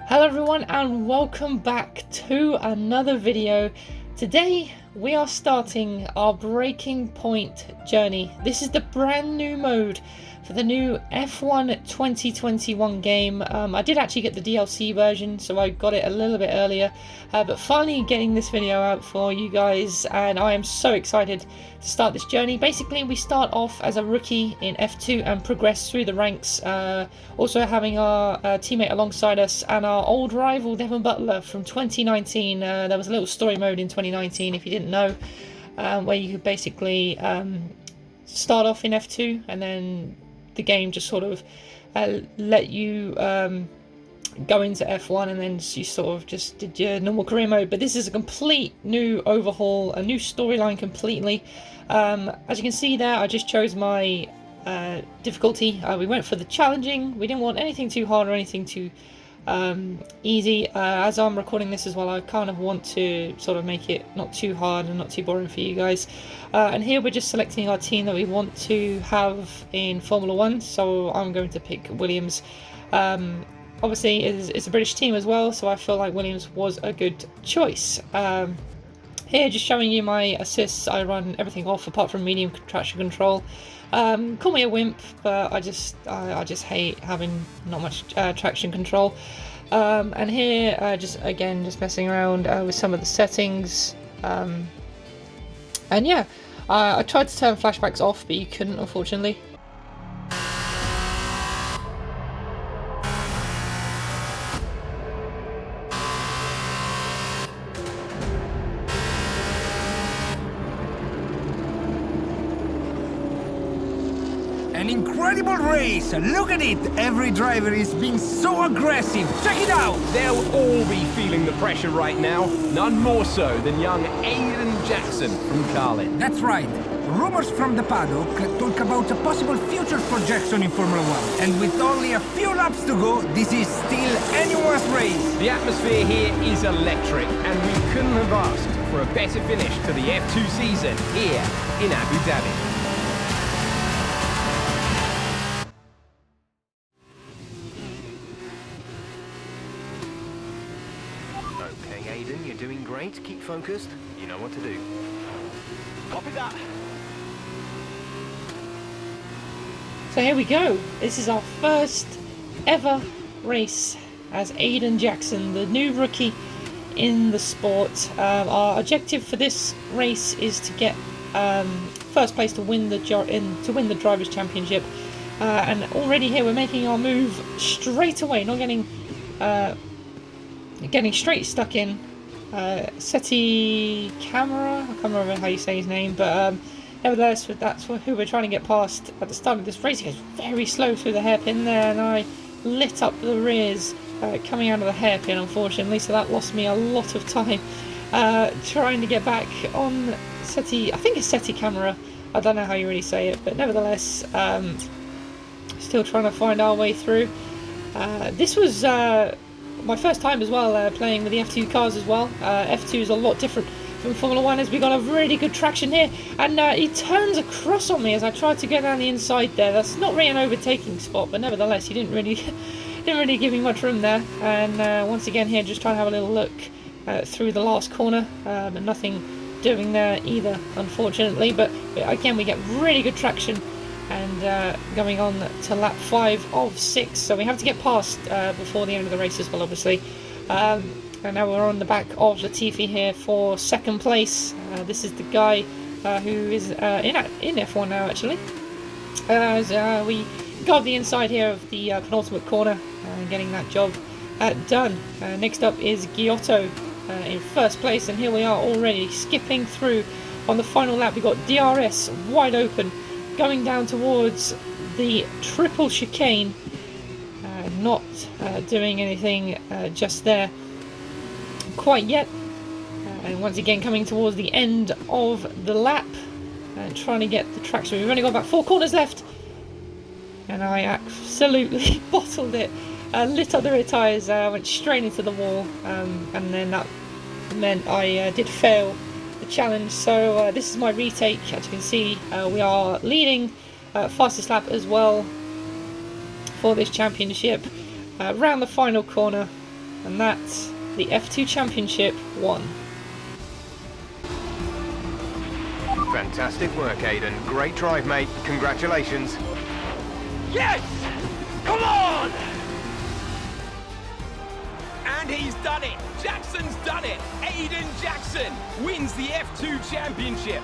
Hello everyone and welcome back to another video. Today we are starting our Breaking Point journey. This is the brand new mode for the new F1 2021 game. I did actually get the DLC version, so I got it a little bit earlier, but finally getting this video out for you guys, and I am so excited to start this journey. Basically, we start off as a rookie in F2 and progress through the ranks, also having our teammate alongside us and our old rival Devon Butler from 2019. There was a little story mode in 2019, if you didn't know, where you could basically start off in F2 and then the game just sort of let you go into F1, and then you sort of just did your normal career mode. But this is a complete new overhaul, a new storyline completely. As you can see there, I just chose my difficulty. We went for the challenging. We didn't want anything too hard or anything too easy. As I'm recording this as well, I kind of want to sort of make it not too hard and not too boring for you guys. And here we're just selecting our team that we want to have in Formula 1, so I'm going to pick Williams. Obviously it's a British team as well, so I feel like Williams was a good choice. Here just showing you my assists. I run everything off apart from medium traction control. Call me a wimp, but I just hate having not much traction control. And here just messing around with some of the settings. And yeah, I tried to turn flashbacks off, but you couldn't, unfortunately. An incredible race! Look at it! Every driver is being so aggressive! Check it out! They'll all be feeling the pressure right now. None more so than young Aiden Jackson from Carlin. That's right. Rumors from the paddock talk about a possible future for Jackson in Formula 1. And with only a few laps to go, this is still anyone's race. The atmosphere here is electric, and we couldn't have asked for a better finish to the F2 season here in Abu Dhabi. Okay, Aiden, you're doing great. Keep focused. You know what to do. Copy that. So here we go. This is our first ever race as Aiden Jackson, the new rookie in the sport. Our objective for this race is to get first place to win the drivers' championship. And already here we're making our move straight away, not getting straight stuck in. Seti Camera, I can't remember how you say his name, but nevertheless, that's who we're trying to get past at the start of this race. He goes very slow through the hairpin there, and I lit up the rears coming out of the hairpin, unfortunately, so that lost me a lot of time trying to get back on Seti. I think it's Seti Camera. I don't know how you really say it, but nevertheless, still trying to find our way through. This was my first time as well playing with the F2 cars as well. F2 is a lot different from Formula 1, as we got a really good traction here, and he turns across on me as I tried to go down the inside there. That's not really an overtaking spot, but nevertheless he didn't really give me much room there. And once again here just trying to have a little look through the last corner, but nothing doing there either, unfortunately. But again, we get really good traction, and going on to lap 5 of 6, so we have to get past before the end of the race as well, obviously. And now we're on the back of Latifi here for second place. This is the guy who is in F1 now, actually. As we got the inside here of the penultimate corner, getting that job done. Next up is Giotto in first place, and here we are already skipping through on the final lap. We've got DRS wide open, going down towards the triple chicane, not doing anything just there quite yet, and once again coming towards the end of the lap and trying to get the traction. We've only got about 4 corners left, and I absolutely bottled it, lit up the rear tyres, went straight into the wall, and then that meant I did fail the challenge. So this is my retake. As you can see, we are leading fastest lap as well for this championship. Round the final corner, And that's the F2 Championship won. Fantastic work, Aiden. Great drive, mate. Congratulations. Yes! Come on! And he's done it! Jackson's done it! Aiden Jackson wins the F2 Championship!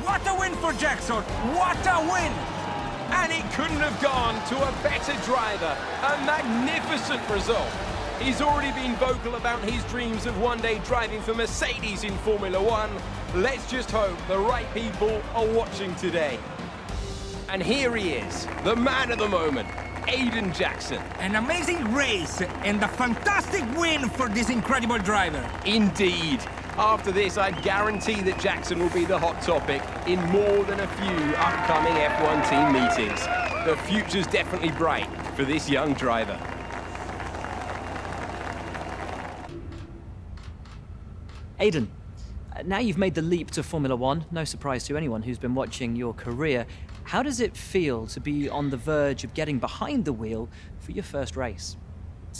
What a win for Jackson! What a win! And it couldn't have gone to a better driver. A magnificent result. He's already been vocal about his dreams of one day driving for Mercedes in Formula One. Let's just hope the right people are watching today. And here he is, the man of the moment, Aiden Jackson. An amazing race and a fantastic win for this incredible driver. Indeed. After this, I guarantee that Jackson will be the hot topic in more than a few upcoming F1 team meetings. The future's definitely bright for this young driver. Aiden, now you've made the leap to Formula One, no surprise to anyone who's been watching your career. How does it feel to be on the verge of getting behind the wheel for your first race?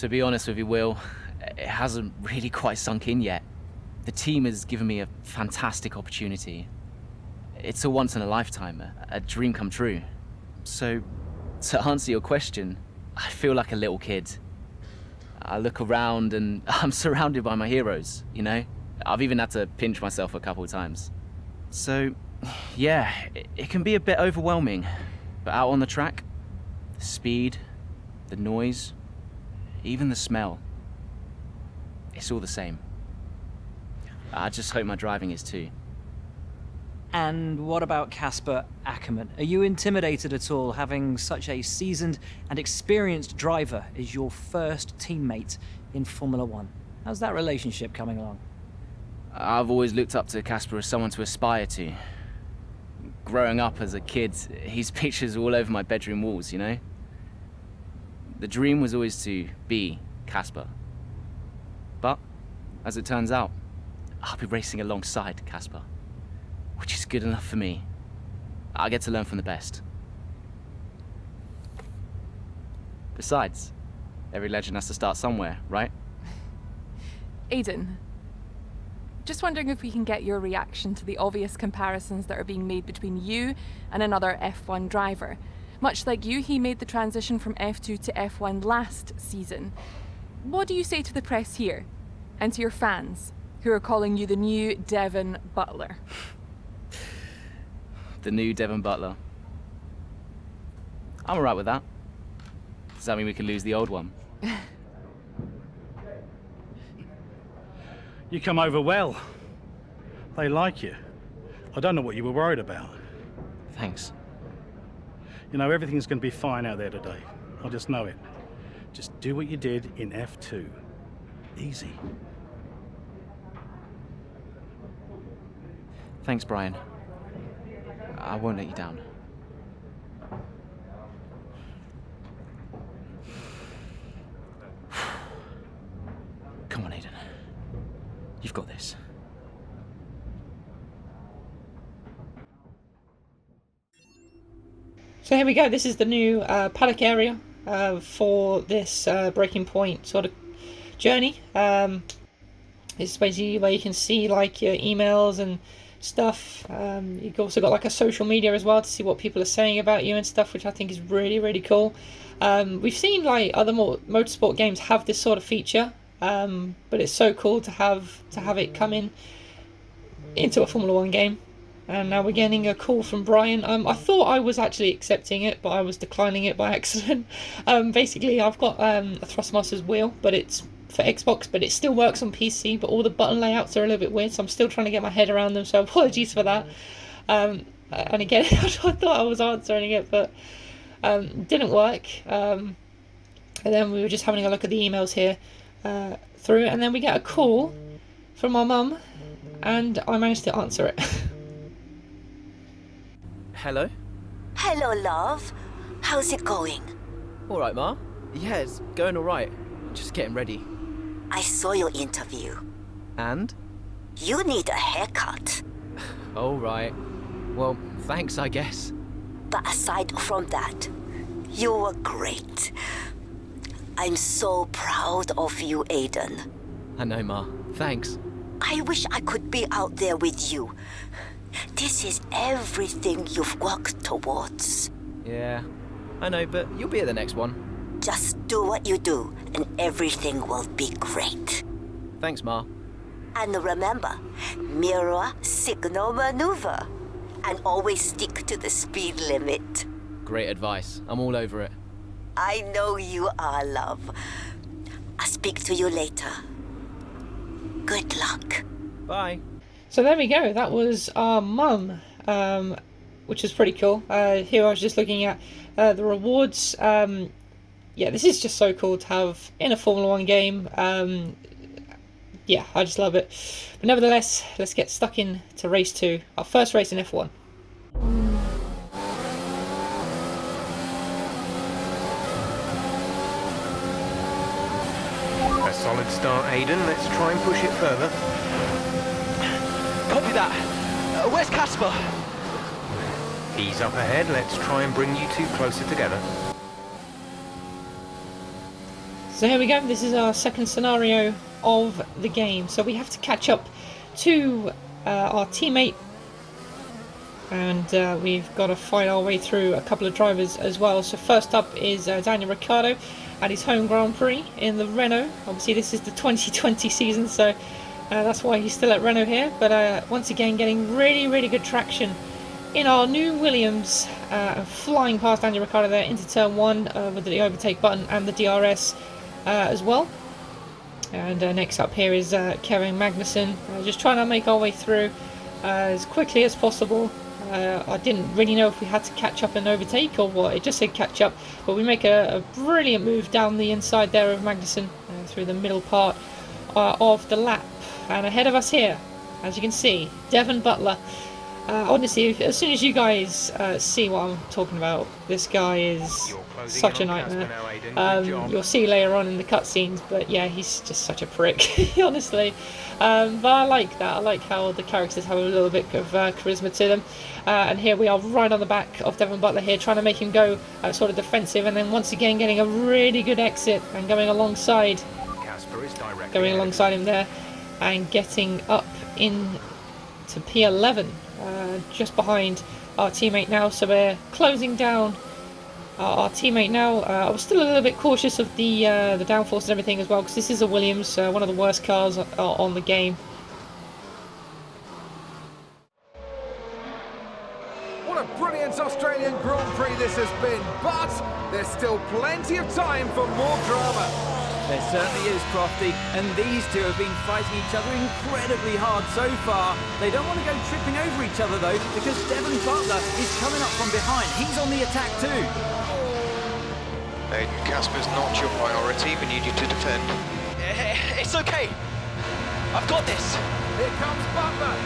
To be honest with you, Will, it hasn't really quite sunk in yet. The team has given me a fantastic opportunity. It's a once-in-a-lifetime, a dream come true. So, to answer your question, I feel like a little kid. I look around and I'm surrounded by my heroes, you know? I've even had to pinch myself a couple of times. So, yeah, it can be a bit overwhelming. But out on the track, the speed, the noise, even the smell, it's all the same. I just hope my driving is too. And what about Casper Ackerman? Are you intimidated at all having such a seasoned and experienced driver as your first teammate in Formula One? How's that relationship coming along? I've always looked up to Casper as someone to aspire to. Growing up as a kid, his pictures were all over my bedroom walls, you know? The dream was always to be Casper. But, as it turns out, I'll be racing alongside Casper, which is good enough for me. I get to learn from the best. Besides, every legend has to start somewhere, right? Aiden, just wondering if we can get your reaction to the obvious comparisons that are being made between you and another F1 driver. Much like you, he made the transition from F2 to F1 last season. What do you say to the press here, and to your fans, who are calling you the new Devon Butler? The new Devon Butler. I'm alright with that. Does that mean we can lose the old one? You come over well. They like you. I don't know what you were worried about. Thanks. You know, everything's going to be fine out there today. I just know it. Just do what you did in F2. Easy. Thanks, Brian. I won't let you down. Come on, Aiden. You've got this. So here we go. This is the new paddock area for this breaking point sort of journey. It's basically where you can see like your emails and stuff. You've also got like a social media as well to see what people are saying about you and stuff, which I think is really, really cool. We've seen like other motorsport games have this sort of feature, but it's so cool to have it come into a Formula One game. And now we're getting a call from Brian. I thought I was actually accepting it, but I was declining it by accident. Basically, I've got a Thrustmaster's wheel, but it's for Xbox, but it still works on PC, but all the button layouts are a little bit weird, so I'm still trying to get my head around them, so apologies for that. And again, I thought I was answering it, but didn't work. And then we were just having a look at the emails here through, and then we get a call from my mum, and I managed to answer it. Hello? Hello, love. How's it going? All right, Ma. Yeah, it's going all right. Just getting ready. I saw your interview. And? You need a haircut. All right. Well, thanks, I guess. But aside from that, you were great. I'm so proud of you, Aiden. I know, Ma. Thanks. I wish I could be out there with you. This is everything you've worked towards. Yeah, I know, but you'll be at the next one. Just do what you do, and everything will be great. Thanks, Ma. And remember, mirror signal maneuver. And always stick to the speed limit. Great advice. I'm all over it. I know you are, love. I'll speak to you later. Good luck. Bye. So there we go. That was our mum, which is pretty cool. Here I was just looking at the rewards. Yeah, this is just so cool to have in a Formula 1 game. Yeah, I just love it. But nevertheless, let's get stuck into race 2, our first race in F1. A solid start, Aiden. Let's try and push it further. Copy that. Where's Casper? He's up ahead. Let's try and bring you two closer together. So here we go. This is our second scenario of the game. So we have to catch up to our teammate, and we've got to fight our way through a couple of drivers as well. So first up is Daniel Ricciardo at his home Grand Prix in the Renault. Obviously this is the 2020 season, so that's why he's still at Renault here. But once again, getting really good traction in our new Williams, flying past Daniel Ricciardo there into turn 1 with the overtake button and the DRS as well. And next up here is Kevin Magnussen, just trying to make our way through as quickly as possible. I didn't really know if we had to catch up and overtake or what. It just said catch up, but we make a brilliant move down the inside there of Magnussen through the middle part of the lap. And ahead of us here, as you can see, Devon Butler. Honestly, as soon as you guys see what I'm talking about, this guy is such a nightmare. You'll see later on in the cutscenes, but yeah, he's just such a prick, honestly. But I like that. I like how the characters have a little bit of charisma to them. And here we are right on the back of Devon Butler here, trying to make him go sort of defensive, and then once again getting a really good exit and going alongside him there and getting up in to P11, just behind our teammate now. So we're closing down our teammate now. I was still a little bit cautious of the downforce and everything as well, because this is a Williams, one of the worst cars on the game. What a brilliant Australian Grand Prix this has been, but there's still plenty of time for more drama. There certainly is, Crofty, and these two have been fighting each other incredibly hard so far. They don't want to go tripping over each other though, because Devon Butler is coming up from behind. He's on the attack too. Aiden, Casper's not your priority. We need you to defend. It's okay. I've got this. Here comes Butler.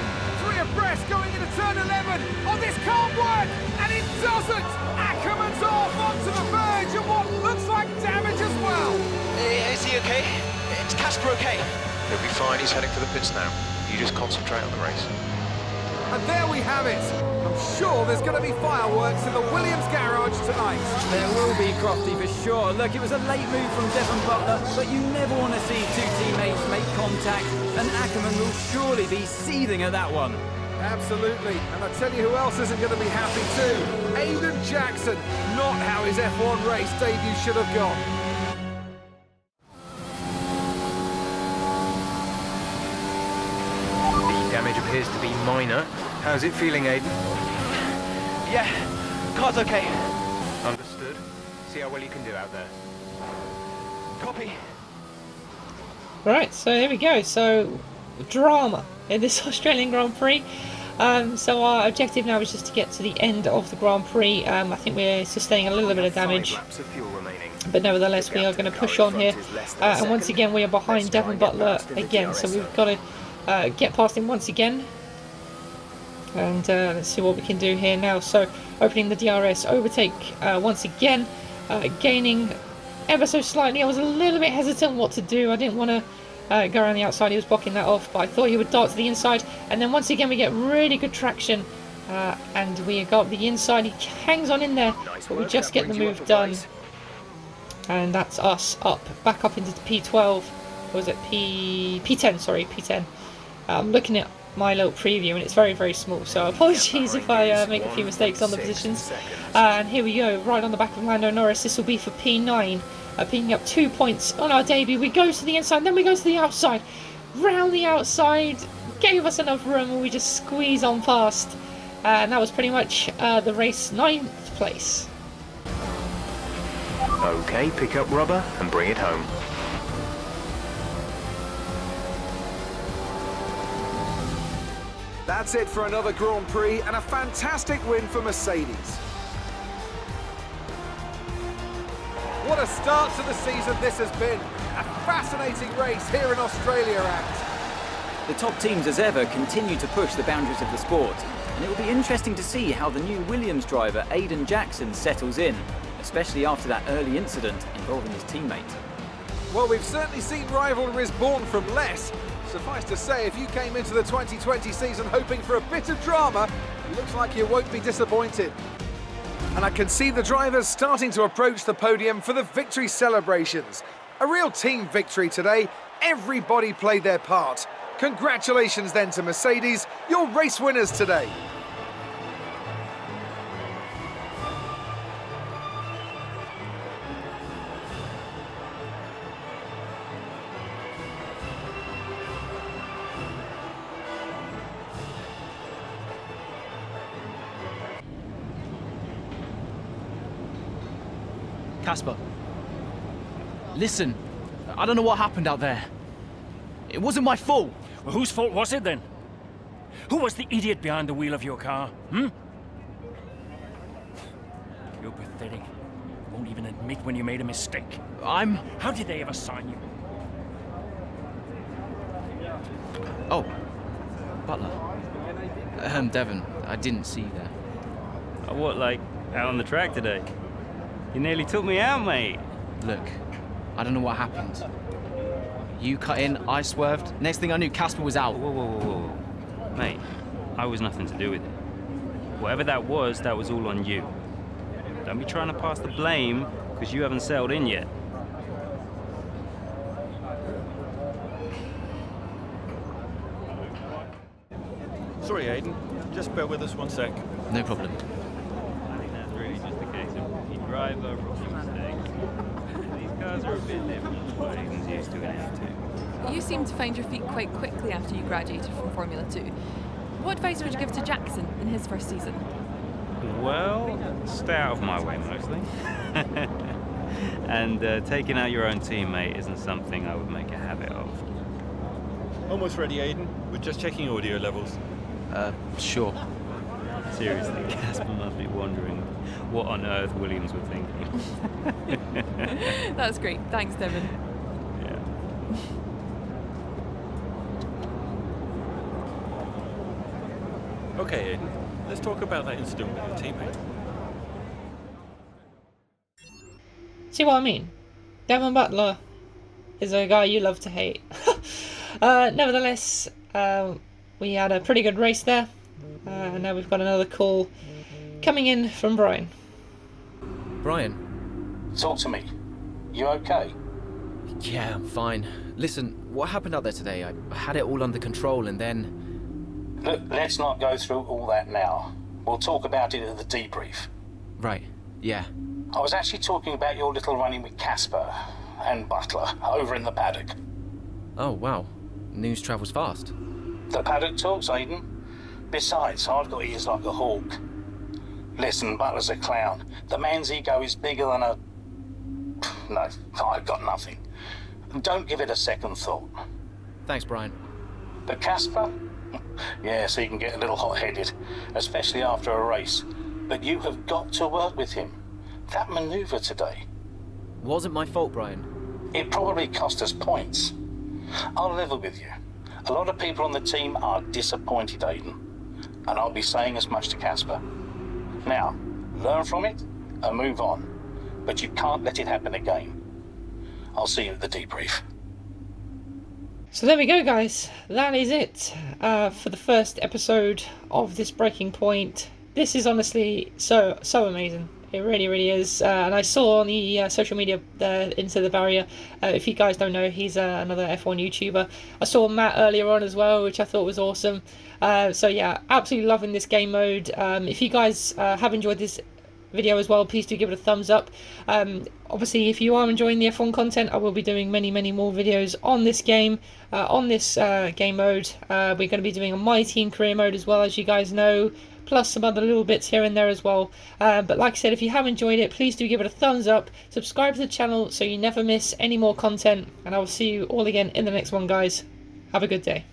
3 abreast going into turn 11. Oh, this can't work, and it doesn't. Ackerman's off onto the verge of what looks like damage as well. Is he okay? Is Casper okay? He'll be fine. He's heading for the pits now. You just concentrate on the race. And there we have it. I'm sure there's going to be fireworks in the Williams garage tonight. There will be, Crofty, for sure. Look, it was a late move from Devon Butler, but you never want to see two teammates make contact, and Ackerman will surely be seething at that one. Absolutely, and I tell you who else isn't going to be happy too. Aiden Jackson. Not how his F1 race debut should have gone. Damage appears to be minor. How's it feeling, Aiden? Yeah, car's okay. Understood. See how well you can do out there. Copy. Right, so here we go. So, drama in this Australian Grand Prix. So our objective now is just to get to the end of the Grand Prix. I think we're sustaining a little bit of damage, but nevertheless we are going to push on here. And once again we are behind Devon Butler again, so we've got to get past him once again. And let's see what we can do here now. So opening the DRS, overtake once again, gaining ever so slightly. I was a little bit hesitant what to do. I didn't want to go around the outside. He was blocking that off, but I thought he would dart to the inside, and then once again we get really good traction, and we got the inside. He hangs on in there, but we just get the move done. And that's us back up into the P12. Or was it P10? Sorry, P10. I'm looking at my little preview and it's very, very small, so apologies if I make a few mistakes on the positions. And here we go, right on the back of Lando Norris. This will be for P9, picking up 2 points on our debut. We go to the inside, then we go to the outside. Round the outside, gave us enough room and we just squeeze on past. And that was pretty much the race 9th place. Okay, pick up rubber and bring it home. That's it for another Grand Prix and a fantastic win for Mercedes. What a start to the season this has been. A fascinating race here in Australia, and The top teams as ever continue to push the boundaries of the sport, and it will be interesting to see how the new Williams driver Aiden Jackson settles in, especially after that early incident involving his teammate. well, we've certainly seen rivalries born from less. Suffice to say, if you came into the 2020 season hoping for a bit of drama, it looks like you won't be disappointed. And I can see the drivers starting to approach the podium for the victory celebrations. A real team victory today. Everybody played their part. Congratulations then to Mercedes, your race winners today. Casper, listen, I don't know what happened out there. It wasn't my fault. Well, whose fault was it then? Who was the idiot behind the wheel of your car, hmm? You're pathetic. You won't even admit when you made a mistake. How did they ever sign you? Oh, Butler. Devon, I didn't see you there. What, like, out on the track today? You nearly took me out, mate. Look, I don't know what happened. You cut in, I swerved. Next thing I knew, Casper was out. Whoa. Mate, I was nothing to do with it. Whatever that was all on you. Don't be trying to pass the blame, because you haven't settled in yet. Sorry, Aiden. Just bear with us 1 sec. No problem. I think that's really just a case of rookie driver, rookie mistakes. These cars are a bit different from what Aiden's used to in F2. You seem to find your feet quite quickly after you graduated from Formula 2. What advice would you give to Jackson in his first season? Well, stay out of my way mostly. And taking out your own teammate isn't something I would make a habit of. Almost ready, Aiden. We're just checking audio levels. Sure. Seriously, Casper must be wondering what on earth Williams were thinking. That's great. Thanks, Devon. Yeah. Okay, Aiden. Let's talk about that incident with your teammate. See what I mean? Devon Butler is a guy you love to hate. Nevertheless, we had a pretty good race there. Now we've got another call coming in from Brian. Brian? Talk to me. You okay? Yeah, I'm fine. Listen, what happened out there today? I had it all under control and then... Look, let's not go through all that now. We'll talk about it at the debrief. Right, yeah. I was actually talking about your little run-in with Casper and Butler over in the paddock. Oh, wow. News travels fast. The paddock talks, Aiden. Besides, I've got ears like a hawk. Listen, Butler's a clown. The man's ego is bigger than a... No, I've got nothing. Don't give it a second thought. Thanks, Brian. But Casper? Yes, he can get a little hot-headed, especially after a race. But you have got to work with him. That manoeuvre today. Wasn't my fault, Brian. It probably cost us points. I'll level with you. A lot of people on the team are disappointed, Aiden. And I'll be saying as much to Casper. Now, learn from it and move on. But you can't let it happen again. I'll see you at the debrief. So there we go, guys. That is it for the first episode of this Breaking Point. This is honestly so amazing. It really, really is. And I saw on the social media there, Into the Barrier, if you guys don't know, he's another F1 YouTuber. I saw Matt earlier on as well, which I thought was awesome. So yeah, absolutely loving this game mode. If you guys have enjoyed this video as well, please do give it a thumbs up. Obviously, if you are enjoying the F1 content, I will be doing many more videos on this game, on this game mode. We're going to be doing a My Team career mode as well, as you guys know, plus some other little bits here and there as well. But like I said, if you have enjoyed it, please do give it a thumbs up, subscribe to the channel so you never miss any more content, and I will see you all again in the next one, guys. Have a good day.